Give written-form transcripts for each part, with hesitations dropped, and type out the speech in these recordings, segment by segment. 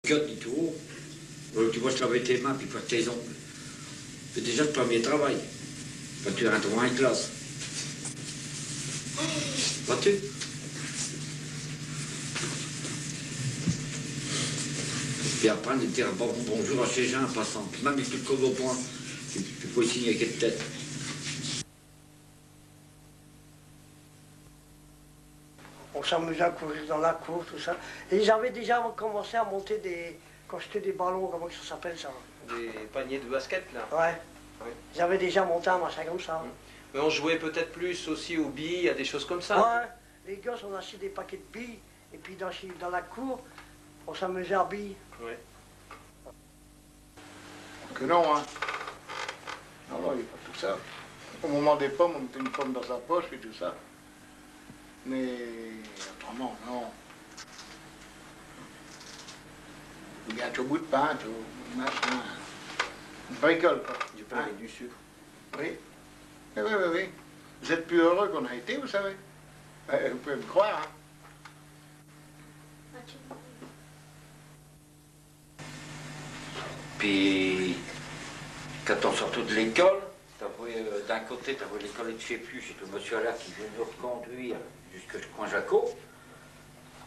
Ni tout. Tu vois, je travaille tes mains, puis pas tes ongles. C'est déjà le premier travail. Quand tu rentres en classe. Vois-tu? Puis après, on dire bonjour à ces gens en passant. Même si tu te colles au point, tu peux signer avec une tête. On s'amusait à courir dans la cour, tout ça. Et j'avais déjà commencé à monter des... Quand j'étais des ballons, comment ça s'appelle ça? Des paniers de basket, là. Ouais. Oui. J'avais déjà monté un machin comme ça. Mais on jouait peut-être plus aussi aux billes, à des choses comme ça. Ouais. Les gosses, on achetait des paquets de billes. Et puis dans la cour, on s'amusait à billes. Oui. Que non, hein. Non, non, il n'y a pas tout ça. Au moment des pommes, on mettait une pomme dans sa poche et tout ça. Mais autrement, non. Il y a tout bout de pain, tout machin. Une bricole, quoi. Du pain avec du sucre. Oui. Oui, oui, oui, oui. Vous êtes plus heureux qu'on a été, vous savez. Vous pouvez me croire, hein. Puis, quand on sortait de l'école, d'un côté, tu avais l'école de chez plus, c'est le monsieur là qui venait nous reconduire jusqu'à coin Jaco.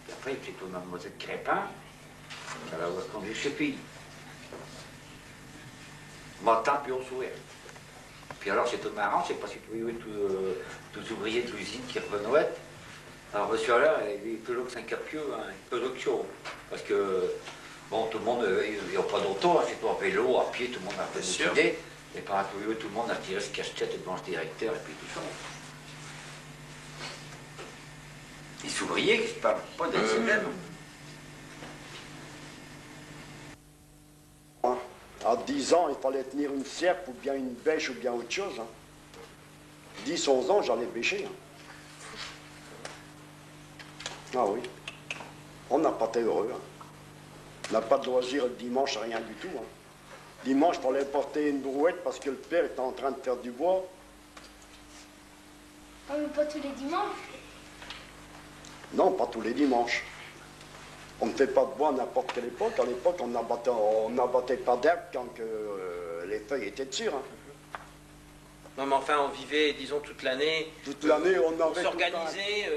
Puis après, c'était mademoiselle Crépin, qui allait reconduire chez Pille. Matin, puis au soir. Puis alors, c'était marrant, c'est parce que tu voyais tous les ouvriers de l'usine qui revenaient. Alors, monsieur là, il est plus long que Saint-Capieux, hein, peu d'autre chose. Parce que, bon, tout le monde, il n'y a pas d'auto, hein, c'est toi à vélo, à pied, tout le monde a fait des idées. Et par tout le monde a tiré ce cache-tête devant le directeur et puis tout ça. Les ouvriers qui ne parlent pas des SMM. À 10 ans, il fallait tenir une serpe ou bien une bêche ou bien autre chose. 10, 11 ans, j'allais pêcher. Ah oui. On n'a pas été heureux. On n'a pas de loisir le dimanche, rien du tout. Dimanche, il fallait porter une brouette parce que le père était en train de faire du bois. Ah, mais pas tous les dimanches? Non, pas tous les dimanches. On ne fait pas de bois à n'importe quelle époque. À l'époque, on n'abattait pas d'herbe quand les feuilles étaient dessus. Non, mais enfin, on vivait, disons, toute l'année. Toute l'année, on avait... On s'organisait.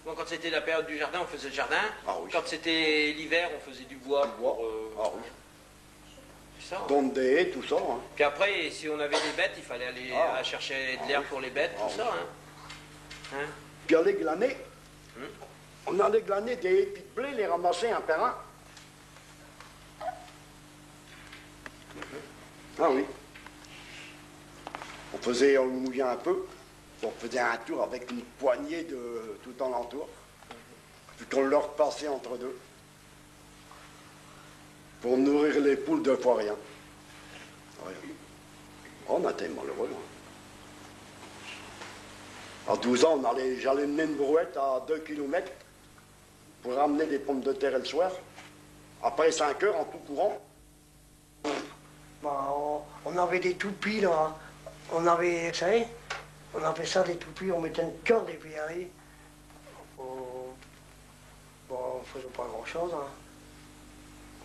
Bon, quand c'était la période du jardin, on faisait le jardin. Ah oui. Quand c'était l'hiver, on faisait du bois. Ah oui. C'est ça. Donc des haies, tout ça. Puis après, si on avait des bêtes, il fallait aller chercher de l'herbe pour les bêtes, tout ça. Hein. Puis aller glaner. On allait glaner des épis de blé, les ramasser un par un. Ah oui. On mouillait un peu. On faisait un tour avec une poignée de tout en l'entour. Puis qu'on leur repassait entre deux. Pour nourrir les poules de fois rien. Ouais. On était malheureux. À 12 ans, j'allais mener une brouette à 2 km pour ramener des pommes de terre le soir. Après 5 heures, en tout courant. Bah, on avait des toupies, là. On avait, vous savez, on appelait ça des toupies, on mettait une corde et puis allez. Bon, on faisait pas grand-chose.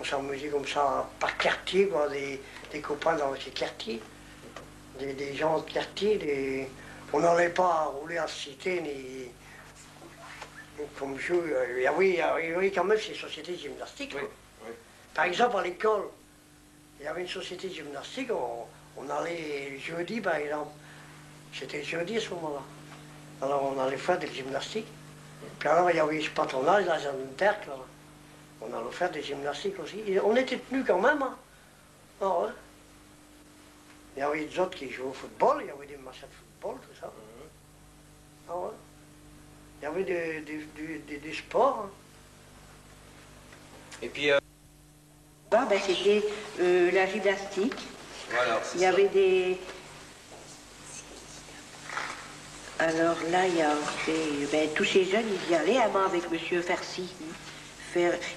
On s'amusait comme ça par quartier, quoi, des copains dans ces quartiers. Des gens de quartier, on n'allait pas rouler à cité ni comme jeu. Il y avait quand même ces sociétés gymnastiques. Oui, oui. Par exemple, à l'école, il y avait une société gymnastique, on allait jeudi, par exemple. C'était jeudi à ce moment-là. Alors on allait faire des gymnastiques. Puis alors il y avait ce patronage, là, dans une terre, là. On allait faire des gymnastiques aussi. Et on était tenus quand même. Ah ouais. Il y avait des autres qui jouaient au football, il y avait des matchs de football, tout ça. Ah ouais. Il y avait des sports. Et puis... C'était la gymnastique. Voilà, Il y avait des... Alors là, il y avait... tous ces jeunes, ils y allaient, avec M. Farcy.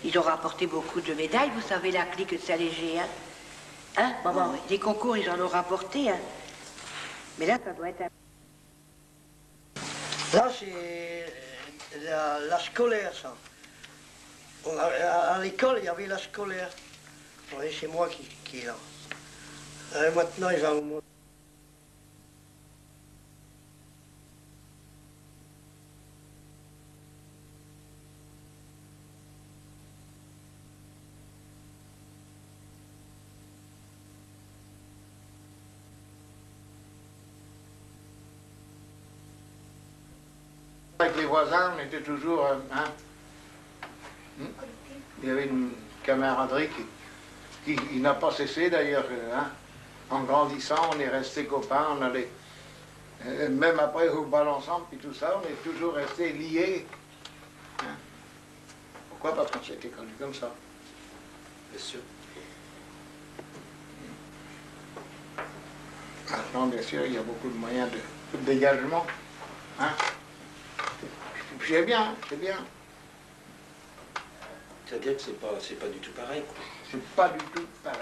Ils ont rapporté beaucoup de médailles, vous savez, la clique de Saint-Léger. Maman, des concours, ils en ont rapporté. Mais là, ça doit être... Là, c'est la scolaire, ça. À l'école, il y avait la scolaire. Oui, c'est moi qui est là. Maintenant, ils ont... Avec les voisins, on était toujours... il y avait une camaraderie qui n'a pas cessé d'ailleurs. En grandissant, on est restés copains, on allait... même après au bal ensemble, puis tout ça, on est toujours restés liés. Pourquoi? Parce qu'on s'était connus comme ça. Bien sûr. Maintenant, bien sûr, il y a beaucoup de moyens de dégagement. C'est bien, c'est bien. C'est-à-dire que c'est pas du tout pareil, quoi. C'est pas du tout pareil.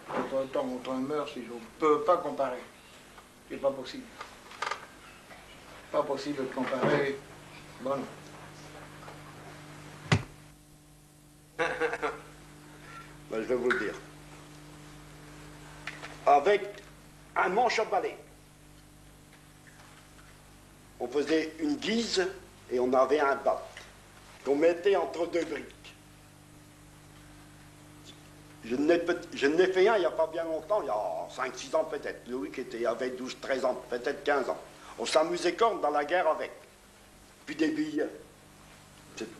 Autre temps, autre mœurs, si on ne peut pas comparer. C'est pas possible. Pas possible de comparer. Bon. Ben, je vais vous le dire. Avec un manche à balai, on faisait une guise et on avait un bat qu'on mettait entre deux briques. Je n'ai fait un il n'y a pas bien longtemps, il y a 5-6 ans peut-être. Louis qui avait 12-13 ans, peut-être 15 ans. On s'amusait comme dans la guerre avec. Puis des billets, c'est tout.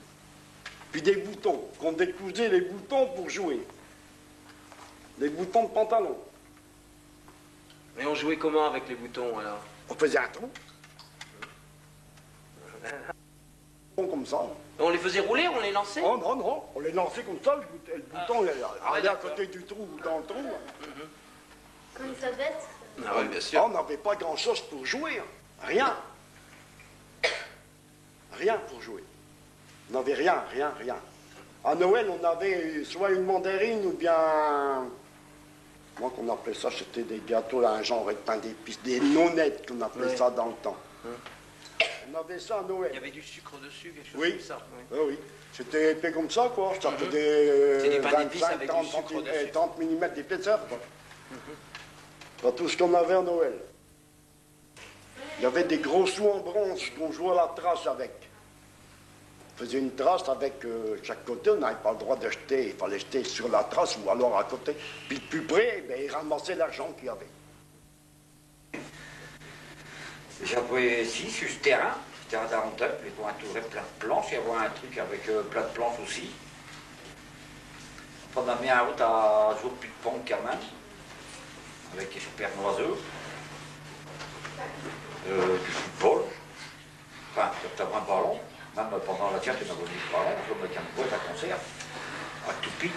Puis des boutons, qu'on décousait les boutons pour jouer. Des boutons de pantalon. Mais on jouait comment avec les boutons, alors? On faisait un trou. Comme ça. On les faisait rouler, on les lançait? Oh non, non, on les lançait comme ça, le bouton allait à côté du trou ou dans le trou. Comme une favette. Ah oui, bien sûr. On n'avait pas grand-chose pour jouer, rien. Rien pour jouer. On n'avait rien. À Noël, on avait soit une mandarine ou bien... Moi, qu'on appelait ça, c'était des gâteaux, là, un genre de pain d'épices, des nonnettes qu'on appelait ça dans le temps. On avait ça à Noël. Il y avait du sucre dessus, quelque chose Oui. comme ça. Oui, oui. C'était épais comme ça, quoi. Ça faisait C'est des pains d'épices avec du 30, sucre dessus. 30 mm d'épaisseur, quoi. Pas tout ce qu'on avait à Noël. Il y avait des gros sous en bronze qu'on jouait à la trace avec. On faisait une trace avec chaque côté, on n'avait pas le droit de jeter. Il fallait jeter sur la trace ou alors à côté. Puis plus près, ben, ils ramassaient l'argent qu'il y avait. J'avais ici, sur ce terrain d'Arenteuil, ils vont entourer plein de planches, il y avait un truc avec plein de planches aussi. On a mis en route à jouer plus de pont quand même, avec des super oiseaux, du football, enfin, tu as un ballon, même pendant la tienne, tu n'as pas vu le ballon, on jouait avec un boîte à concert, un toupie,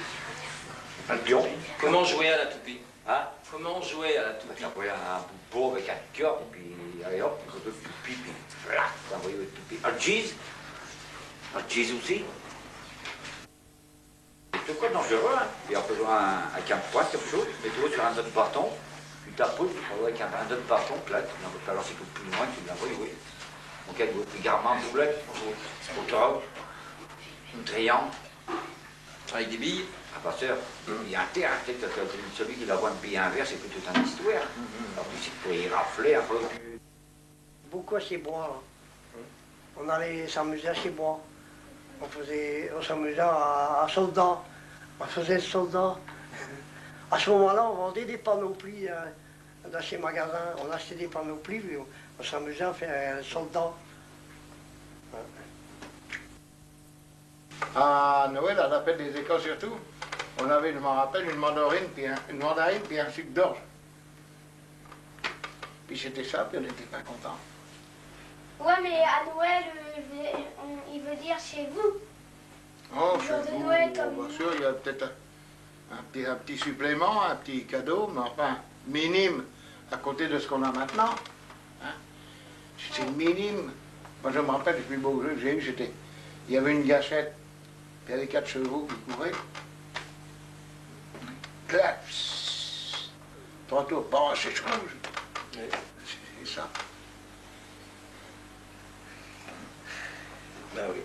un lion. Comment jouer à la toupie? Hein? Comment on jouait à la toupie? Tu envoyais un bout de peau avec un cœur, et puis allez hop, tu faisais toupie, puis flat, tu envoyais le toupie. Un cheese aussi. C'est quoi dangereux, hein? Puis en faisant avec un poids, quelque chose, tu mets tout sur un autre bâton, puis tu appuies, avec un autre bâton, plat, alors c'est plus loin, tu l'envoies, oui. Donc il y a des garments en boulette, au trou, un triangle. Avec des billes? Ah, pas sûr. Il y a un terrain, celui qui l'envoie un billet inverse, c'est plus toute une histoire. Alors, ici, tu peux y rafler, Beaucoup à Cibois. On allait s'amuser à Cibois. On s'amusait à soldats. On faisait le soldat. À ce moment-là, on vendait des panoplies dans ces magasins. On achetait des panoplies, puis on s'amusait à faire le soldat. À Noël, à la fête des écoles surtout, on avait, je m'en rappelle, une mandarine puis un sucre d'orge. Puis c'était ça, puis on n'était pas contents. Ouais, mais à Noël, il veut dire chez vous. Oh, Le jour chez de vous, Noël, comme bien nous. sûr, il y a peut-être un petit supplément, un petit cadeau, mais enfin, minime à côté de ce qu'on a maintenant. Hein? C'est minime. Moi, je me rappelle, le plus beau jeu que j'ai eu, c'était... Il y avait une gâchette, puis il y avait 4 chevaux qui couraient. Clap, 3 tours, bon, c'est rouge. C'est ça. Ben oui.